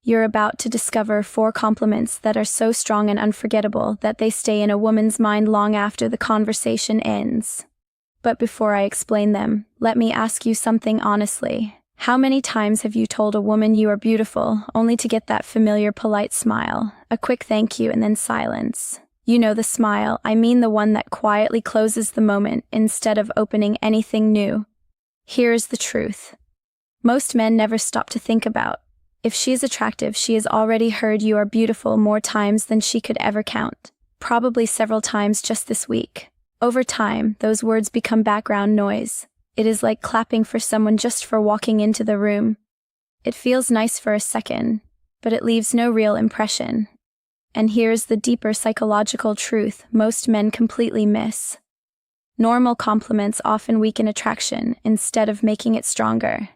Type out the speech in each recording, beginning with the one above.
You're about to discover 4 compliments that are so strong and unforgettable that they stay in a woman's mind long after the conversation ends. But before I explain them, let me ask you something honestly. How many times have you told a woman you are beautiful, only to get that familiar polite smile, a quick thank you, and then silence? You know the smile, I mean the one that quietly closes the moment instead of opening anything new. Here's the truth. Most men never stop to think about. If she is attractive, she has already heard you are beautiful more times than she could ever count. Probably several times just this week. Over time, those words become background noise. It is like clapping for someone just for walking into the room. It feels nice for a second, but it leaves no real impression. And here's the deeper psychological truth most men completely miss. Normal compliments often weaken attraction instead of making it stronger.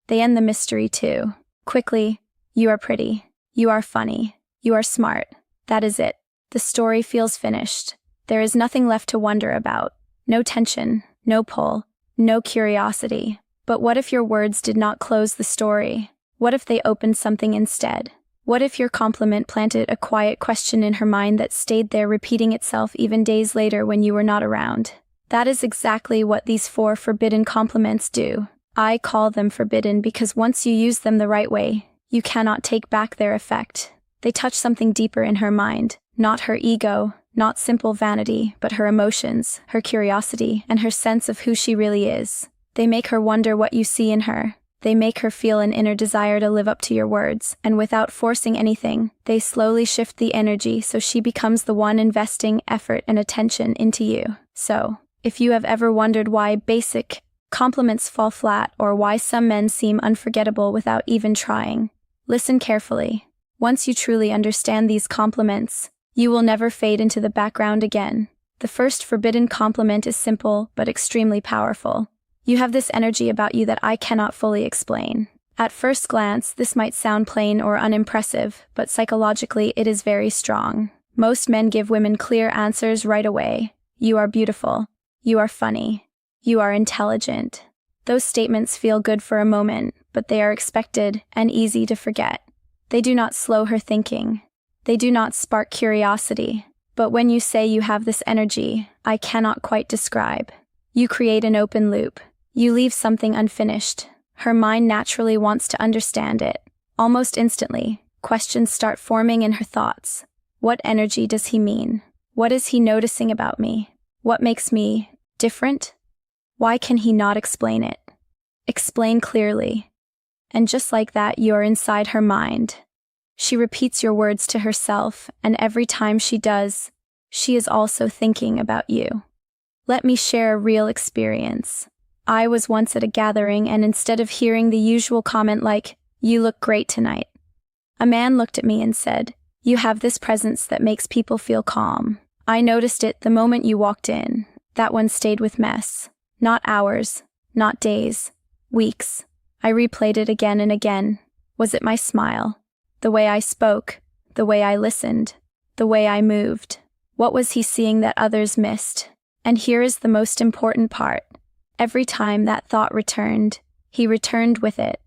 They end the mystery too. Quickly, you are pretty, you are funny, you are smart. That is it. The story feels finished. There is nothing left to wonder about. No tension, no pull, no curiosity. But what if your words did not close the story? What if they opened something instead? What if your compliment planted a quiet question in her mind that stayed there repeating itself even days later when you were not around? That is exactly what these 4 forbidden compliments do. I call them forbidden because once you use them the right way, you cannot take back their effect. They touch something deeper in her mind, not her ego, not simple vanity, but her emotions, her curiosity, and her sense of who she really is. They make her wonder what you see in her. They make her feel an inner desire to live up to your words, and without forcing anything, they slowly shift the energy so she becomes the one investing effort and attention into you. So, if you have ever wondered why basic compliments fall flat or why some men seem unforgettable without even trying, listen carefully. Once you truly understand these compliments, you will never fade into the background again. The first forbidden compliment is simple but extremely powerful. You have this energy about you that I cannot fully explain. At first glance, this might sound plain or unimpressive, but psychologically it is very strong. Most men give women clear answers right away. You are beautiful. You are funny. You are intelligent. Those statements feel good for a moment, but they are expected and easy to forget. They do not slow her thinking. They do not spark curiosity. But when you say you have this energy, I cannot quite describe. You create an open loop. You leave something unfinished. Her mind naturally wants to understand it. Almost instantly, questions start forming in her thoughts. What energy does he mean? What is he noticing about me? What makes me different? Why can he not explain it? Explain clearly. And just like that, you are inside her mind. She repeats your words to herself, and every time she does, she is also thinking about you. Let me share a real experience. I was once at a gathering, and instead of hearing the usual comment like, "You look great tonight," a man looked at me and said, "You have this presence that makes people feel calm." I noticed it the moment you walked in. That one stayed with mess. Not hours, not days, weeks. I replayed it again and again. Was it my smile? The way I spoke? The way I listened? The way I moved? What was he seeing that others missed? And here is the most important part. Every time that thought returned, he returned with it.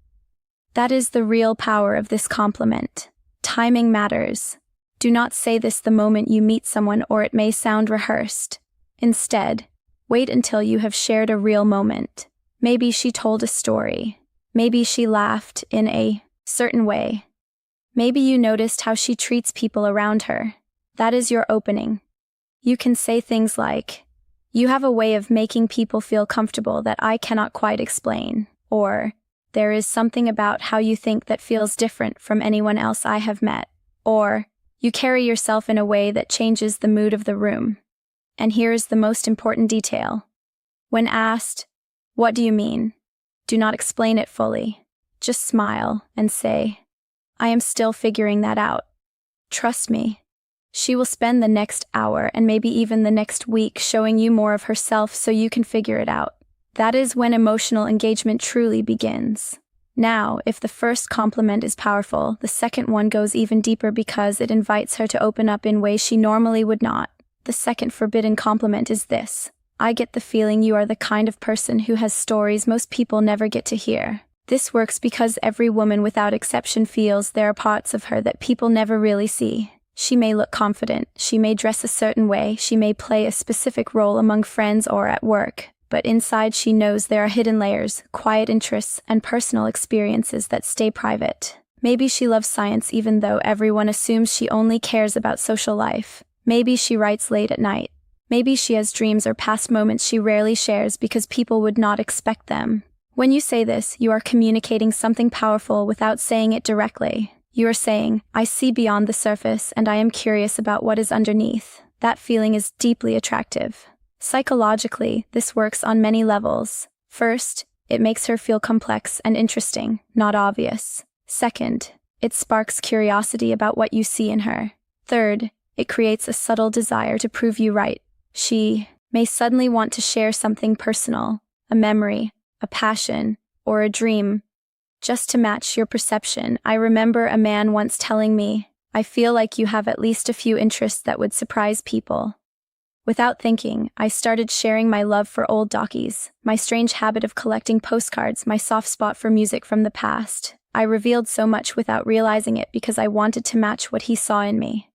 That is the real power of this compliment. Timing matters. Do not say this the moment you meet someone, or it may sound rehearsed. Instead, wait until you have shared a real moment. Maybe she told a story. Maybe she laughed in a certain way. Maybe you noticed how she treats people around her. That is your opening. You can say things like, "You have a way of making people feel comfortable that I cannot quite explain," or, "There is something about how you think that feels different from anyone else I have met," or, "You carry yourself in a way that changes the mood of the room." And here is the most important detail. When asked, "What do you mean?" do not explain it fully. Just smile and say, "I am still figuring that out." Trust me. She will spend the next hour and maybe even the next week showing you more of herself so you can figure it out. That is when emotional engagement truly begins. Now, if the first compliment is powerful, the second one goes even deeper because it invites her to open up in ways she normally would not. The second forbidden compliment is this: "I get the feeling you are the kind of person who has stories most people never get to hear." This works because every woman without exception feels there are parts of her that people never really see. She may look confident, she may dress a certain way, she may play a specific role among friends or at work, but inside she knows there are hidden layers, quiet interests, and personal experiences that stay private. Maybe she loves science even though everyone assumes she only cares about social life. Maybe she writes late at night. Maybe she has dreams or past moments she rarely shares because people would not expect them. When you say this, you are communicating something powerful without saying it directly. You are saying, I see beyond the surface and I am curious about what is underneath. That feeling is deeply attractive. Psychologically, this works on many levels. First, it makes her feel complex and interesting, not obvious. Second, it sparks curiosity about what you see in her. Third, it creates a subtle desire to prove you right. She may suddenly want to share something personal, a memory, a passion, or a dream. Just to match your perception, I remember a man once telling me, I feel like you have at least a few interests that would surprise people. Without thinking, I started sharing my love for old dockies, my strange habit of collecting postcards, my soft spot for music from the past. I revealed so much without realizing it because I wanted to match what he saw in me.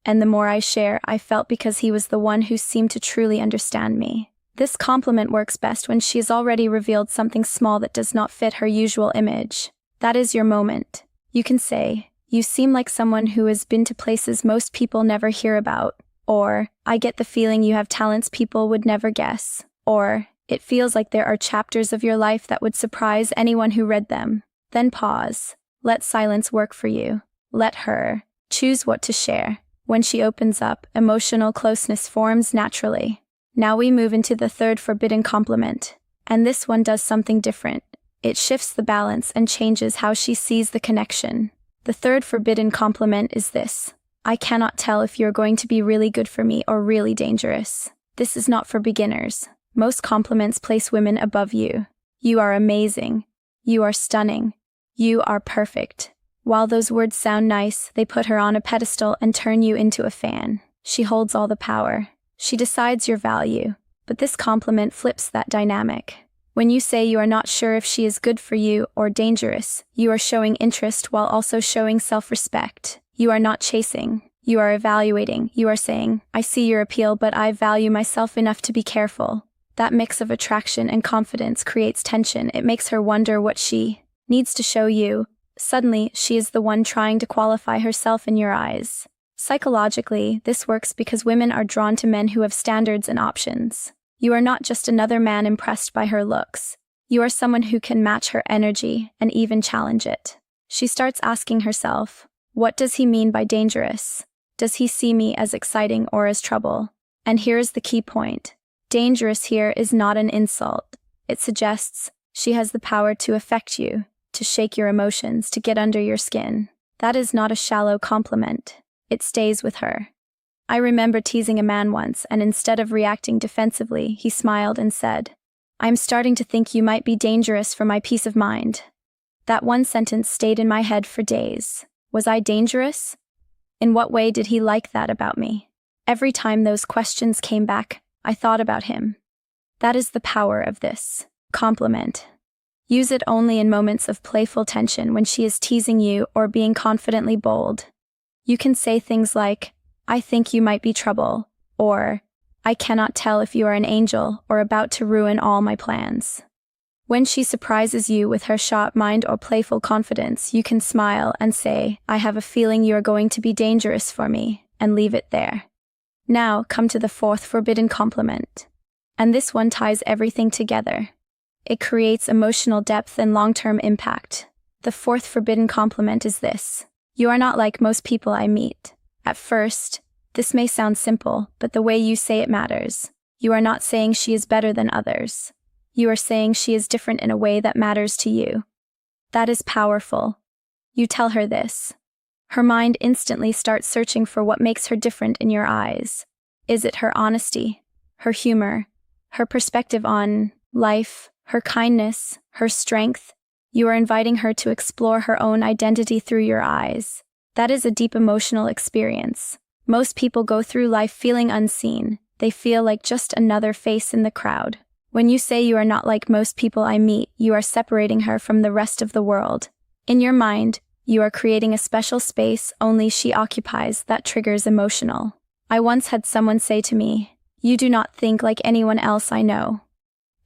And the more I share, I felt because he was the one who seemed to truly understand me. This compliment works best when she has already revealed something small that does not fit her usual image. That is your moment. You can say, you seem like someone who has been to places most people never hear about. Or, I get the feeling you have talents people would never guess. Or, it feels like there are chapters of your life that would surprise anyone who read them. Then pause. Let silence work for you. Let her choose what to share. When she opens up, emotional closeness forms naturally. Now we move into the third forbidden compliment. And this one does something different. It shifts the balance and changes how she sees the connection. The third forbidden compliment is this. I cannot tell if you're going to be really good for me or really dangerous. This is not for beginners. Most compliments place women above you. You are amazing. You are stunning. You are perfect. While those words sound nice, they put her on a pedestal and turn you into a fan. She holds all the power. She decides your value. But this compliment flips that dynamic. When you say you are not sure if she is good for you or dangerous, you are showing interest while also showing self-respect. You are not chasing. You are evaluating. You are saying, I see your appeal, but I value myself enough to be careful. That mix of attraction and confidence creates tension. It makes her wonder what she needs to show you. Suddenly, she is the one trying to qualify herself in your eyes. Psychologically, this works because women are drawn to men who have standards and options. You are not just another man impressed by her looks. You are someone who can match her energy and even challenge it. She starts asking herself, what does he mean by dangerous? Does he see me as exciting or as trouble? And here is the key point. Dangerous here is not an insult. It suggests she has the power to affect you, to shake your emotions, to get under your skin. That is not a shallow compliment. It stays with her. I remember teasing a man once, and instead of reacting defensively, he smiled and said, I'm starting to think you might be dangerous for my peace of mind. That one sentence stayed in my head for days. Was I dangerous? In what way did he like that about me? Every time those questions came back, I thought about him. That is the power of this compliment. Use it only in moments of playful tension when she is teasing you or being confidently bold. You can say things like, I think you might be trouble, or I cannot tell if you are an angel or about to ruin all my plans. When she surprises you with her sharp mind or playful confidence, you can smile and say, I have a feeling you are going to be dangerous for me, and leave it there. Now come to the fourth forbidden compliment. And this one ties everything together. It creates emotional depth and long-term impact. The fourth forbidden compliment is this. You are not like most people I meet. At first, this may sound simple, but the way you say it matters. You are not saying she is better than others. You are saying she is different in a way that matters to you. That is powerful. You tell her this. Her mind instantly starts searching for what makes her different in your eyes. Is it her honesty, her humor, her perspective on life, her kindness, her strength? You are inviting her to explore her own identity through your eyes. That is a deep emotional experience. Most people go through life feeling unseen. They feel like just another face in the crowd. When you say you are not like most people I meet, you are separating her from the rest of the world. In your mind, you are creating a special space only she occupies that triggers emotional. I once had someone say to me, "You do not think like anyone else I know."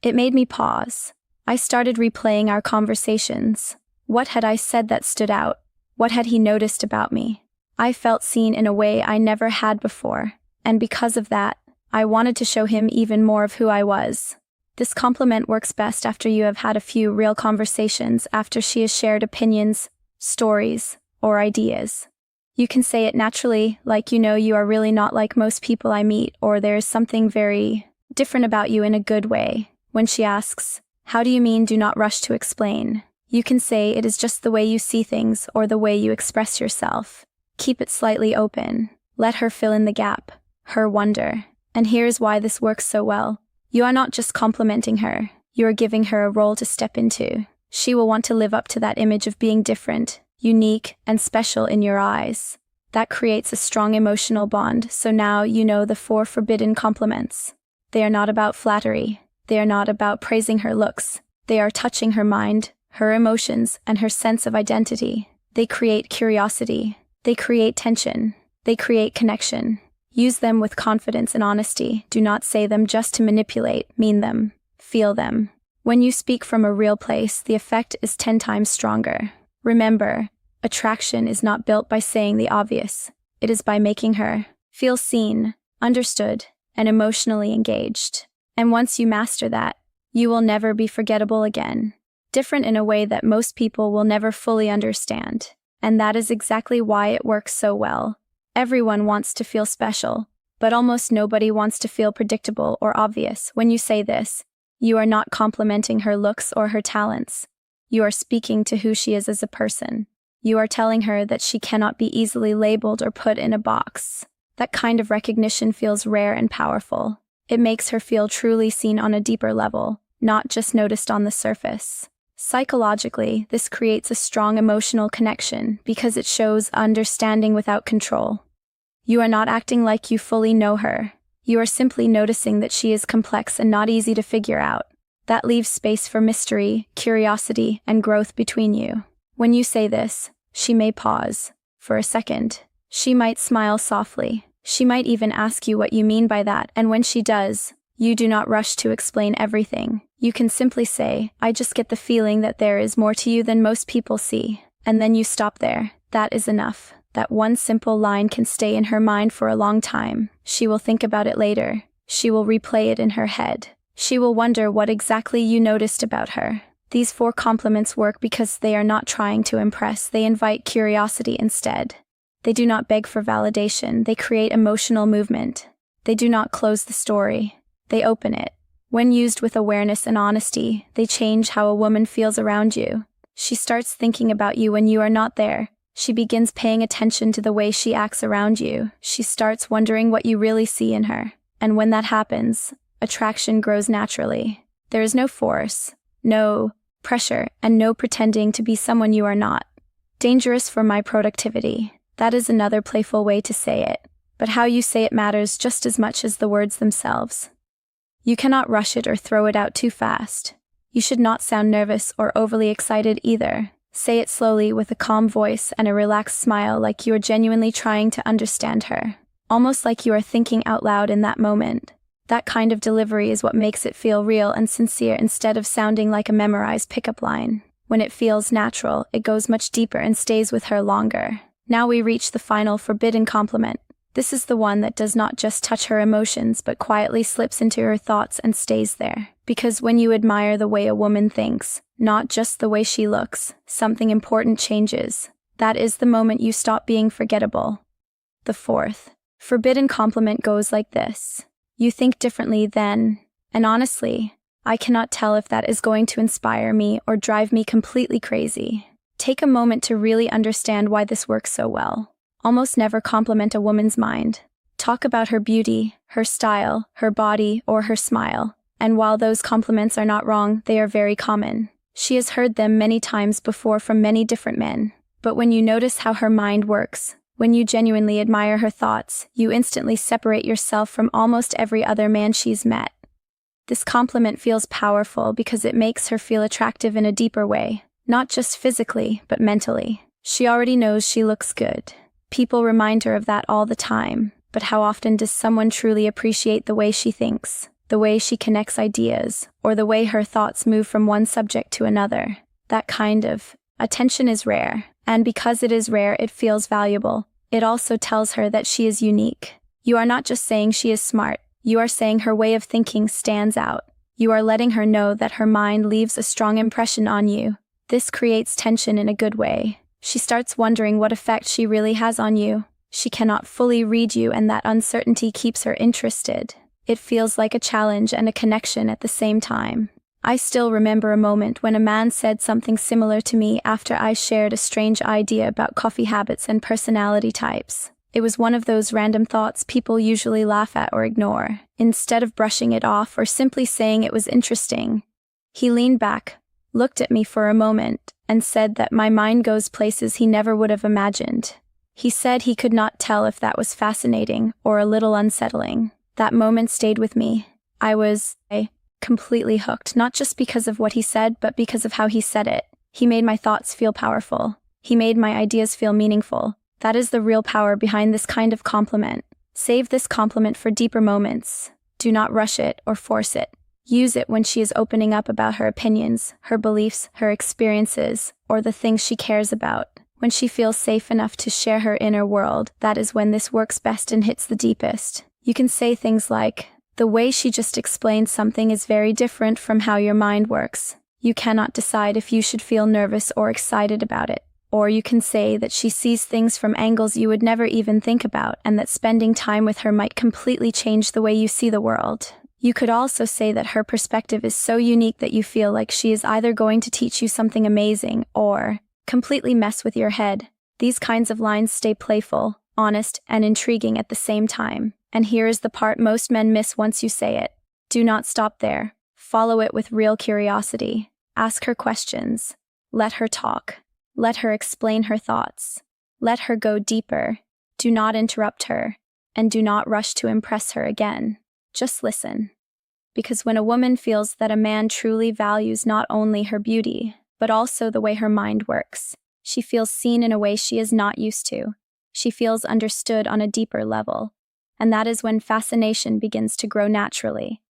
It made me pause. I started replaying our conversations. What had I said that stood out? What had he noticed about me? I felt seen in a way I never had before, and because of that, I wanted to show him even more of who I was. This compliment works best after you have had a few real conversations, after she has shared opinions, stories, or ideas. You can say it naturally, like you are really not like most people I meet, or there is something very different about you in a good way. When she asks, "How do you mean do not rush to explain?" You can say it is just the way you see things or the way you express yourself. Keep it slightly open. Let her fill in the gap, her wonder. And here's why this works so well. You are not just complimenting her, you are giving her a role to step into. She will want to live up to that image of being different, unique, and special in your eyes. That creates a strong emotional bond, so now you know the 4 forbidden compliments. They are not about flattery. They are not about praising her looks. They are touching her mind, her emotions, and her sense of identity. They create curiosity. They create tension. They create connection. Use them with confidence and honesty. Do not say them just to manipulate, mean them. Feel them. When you speak from a real place, the effect is 10 times stronger. Remember, attraction is not built by saying the obvious. It is by making her feel seen, understood, and emotionally engaged. And once you master that, you will never be forgettable again. Different in a way that most people will never fully understand. And that is exactly why it works so well. Everyone wants to feel special, but almost nobody wants to feel predictable or obvious. When you say this, you are not complimenting her looks or her talents. You are speaking to who she is as a person. You are telling her that she cannot be easily labeled or put in a box. That kind of recognition feels rare and powerful. It makes her feel truly seen on a deeper level, not just noticed on the surface. Psychologically, this creates a strong emotional connection because it shows understanding without control. You are not acting like you fully know her. You are simply noticing that she is complex and not easy to figure out. That leaves space for mystery, curiosity, and growth between you. When you say this, she may pause. For a second, she might smile softly. She might even ask you what you mean by that, and when she does, you do not rush to explain everything. You can simply say, "I just get the feeling that there is more to you than most people see." And then you stop there. That is enough. That one simple line can stay in her mind for a long time. She will think about it later. She will replay it in her head. She will wonder what exactly you noticed about her. These 4 compliments work because they are not trying to impress. They invite curiosity instead. They do not beg for validation. They create emotional movement. They do not close the story. They open it. When used with awareness and honesty, they change how a woman feels around you. She starts thinking about you when you are not there. She begins paying attention to the way she acts around you. She starts wondering what you really see in her. And when that happens, attraction grows naturally. There is no force, no pressure, and no pretending to be someone you are not. Dangerous for my productivity. That is another playful way to say it. But how you say it matters just as much as the words themselves. You cannot rush it or throw it out too fast. You should not sound nervous or overly excited either. Say it slowly with a calm voice and a relaxed smile, like you are genuinely trying to understand her. Almost like you are thinking out loud in that moment. That kind of delivery is what makes it feel real and sincere instead of sounding like a memorized pickup line. When it feels natural, it goes much deeper and stays with her longer. Now we reach the final forbidden compliment. This is the one that does not just touch her emotions but quietly slips into her thoughts and stays there. Because when you admire the way a woman thinks, not just the way she looks, something important changes. That is the moment you stop being forgettable. The 4th forbidden compliment goes like this. You think differently than, and honestly, I cannot tell if that is going to inspire me or drive me completely crazy. Take a moment to really understand why this works so well. Almost never compliment a woman's mind. Talk about her beauty, her style, her body, or her smile. And while those compliments are not wrong, they are very common. She has heard them many times before from many different men. But when you notice how her mind works, when you genuinely admire her thoughts, you instantly separate yourself from almost every other man she's met. This compliment feels powerful because it makes her feel attractive in a deeper way, not just physically, but mentally. She already knows she looks good. People remind her of that all the time, but how often does someone truly appreciate the way she thinks, the way she connects ideas, or the way her thoughts move from one subject to another? That kind of attention is rare, and because it is rare, it feels valuable. It also tells her that she is unique. You are not just saying she is smart, you are saying her way of thinking stands out. You are letting her know that her mind leaves a strong impression on you. This creates tension in a good way. She starts wondering what effect she really has on you. She cannot fully read you, and that uncertainty keeps her interested. It feels like a challenge and a connection at the same time. I still remember a moment when a man said something similar to me after I shared a strange idea about coffee habits and personality types. It was one of those random thoughts people usually laugh at or ignore. Instead of brushing it off or simply saying it was interesting, he leaned back, looked at me for a moment, and said that my mind goes places he never would have imagined. He said he could not tell if that was fascinating or a little unsettling. That moment stayed with me. I was completely hooked, not just because of what he said, but because of how he said it. He made my thoughts feel powerful. He made my ideas feel meaningful. That is the real power behind this kind of compliment. Save this compliment for deeper moments. Do not rush it or force it. Use it when she is opening up about her opinions, her beliefs, her experiences, or the things she cares about. When she feels safe enough to share her inner world, that is when this works best and hits the deepest. You can say things like, "The way she just explained something is very different from how your mind works. You cannot decide if you should feel nervous or excited about it." Or you can say that she sees things from angles you would never even think about, and that spending time with her might completely change the way you see the world. You could also say that her perspective is so unique that you feel like she is either going to teach you something amazing or completely mess with your head. These kinds of lines stay playful, honest, and intriguing at the same time. And here is the part most men miss once you say it. Do not stop there. Follow it with real curiosity. Ask her questions. Let her talk. Let her explain her thoughts. Let her go deeper. Do not interrupt her, and do not rush to impress her again. Just listen. Because when a woman feels that a man truly values not only her beauty, but also the way her mind works, she feels seen in a way she is not used to. She feels understood on a deeper level. And that is when fascination begins to grow naturally.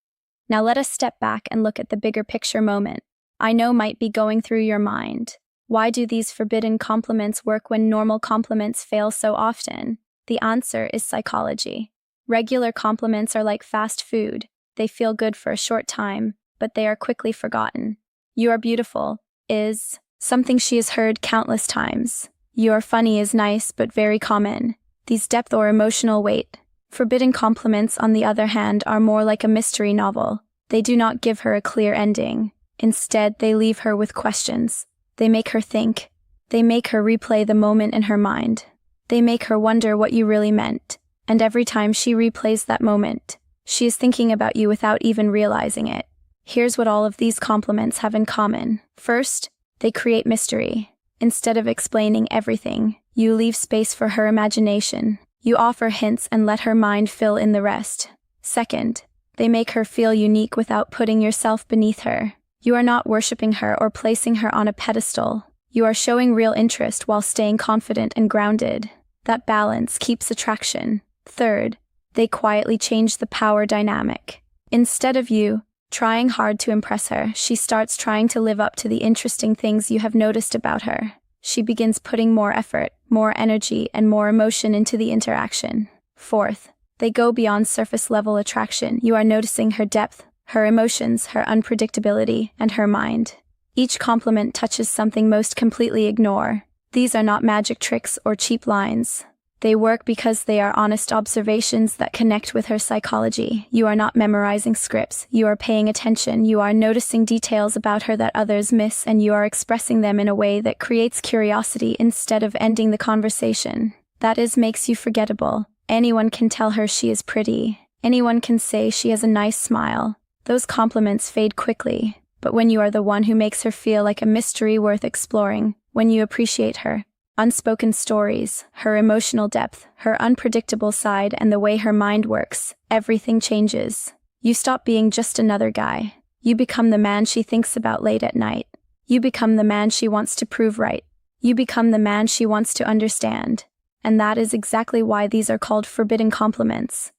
Now let us step back and look at the bigger picture moment. I know might be going through your mind. Why do these forbidden compliments work when normal compliments fail so often? The answer is psychology. Regular compliments are like fast food. They feel good for a short time, but they are quickly forgotten. "You are beautiful" is something she has heard countless times. "You are funny" is nice but very common. These depth or emotional weight. Forbidden compliments, on the other hand, are more like a mystery novel. They do not give her a clear ending. Instead, they leave her with questions. They make her think. They make her replay the moment in her mind. They make her wonder what you really meant. And every time she replays that moment, she is thinking about you without even realizing it. Here's what all of these compliments have in common. First, they create mystery. Instead of explaining everything, you leave space for her imagination. You offer hints and let her mind fill in the rest. Second, they make her feel unique without putting yourself beneath her. You are not worshipping her or placing her on a pedestal. You are showing real interest while staying confident and grounded. That balance keeps attraction. Third, they quietly change the power dynamic. Instead of you trying hard to impress her, she starts trying to live up to the interesting things you have noticed about her. She begins putting more effort, more energy, and more emotion into the interaction. Fourth, they go beyond surface-level attraction. You are noticing her depth, her emotions, her unpredictability, and her mind. Each compliment touches something most completely ignore. These are not magic tricks or cheap lines. They work because they are honest observations that connect with her psychology. You are not memorizing scripts. You are paying attention. You are noticing details about her that others miss, and you are expressing them in a way that creates curiosity instead of ending the conversation. That makes you forgettable. Anyone can tell her she is pretty. Anyone can say she has a nice smile. Those compliments fade quickly. But when you are the one who makes her feel like a mystery worth exploring, when you appreciate her unspoken stories, her emotional depth, her unpredictable side, and the way her mind works, everything changes. You stop being just another guy. You become the man she thinks about late at night. You become the man she wants to prove right. You become the man she wants to understand. And that is exactly why these are called forbidden compliments.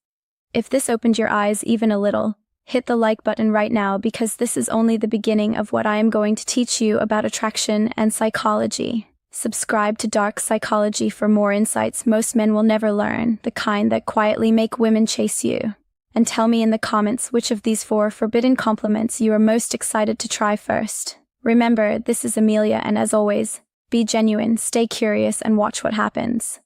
If this opened your eyes even a little, hit the like button right now, because this is only the beginning of what I am going to teach you about attraction and psychology. Subscribe to Dark Psychology for more insights most men will never learn, the kind that quietly make women chase you. And tell me in the comments which of these 4 forbidden compliments you are most excited to try first. Remember, this is Amelia, and as always, be genuine, stay curious, and watch what happens.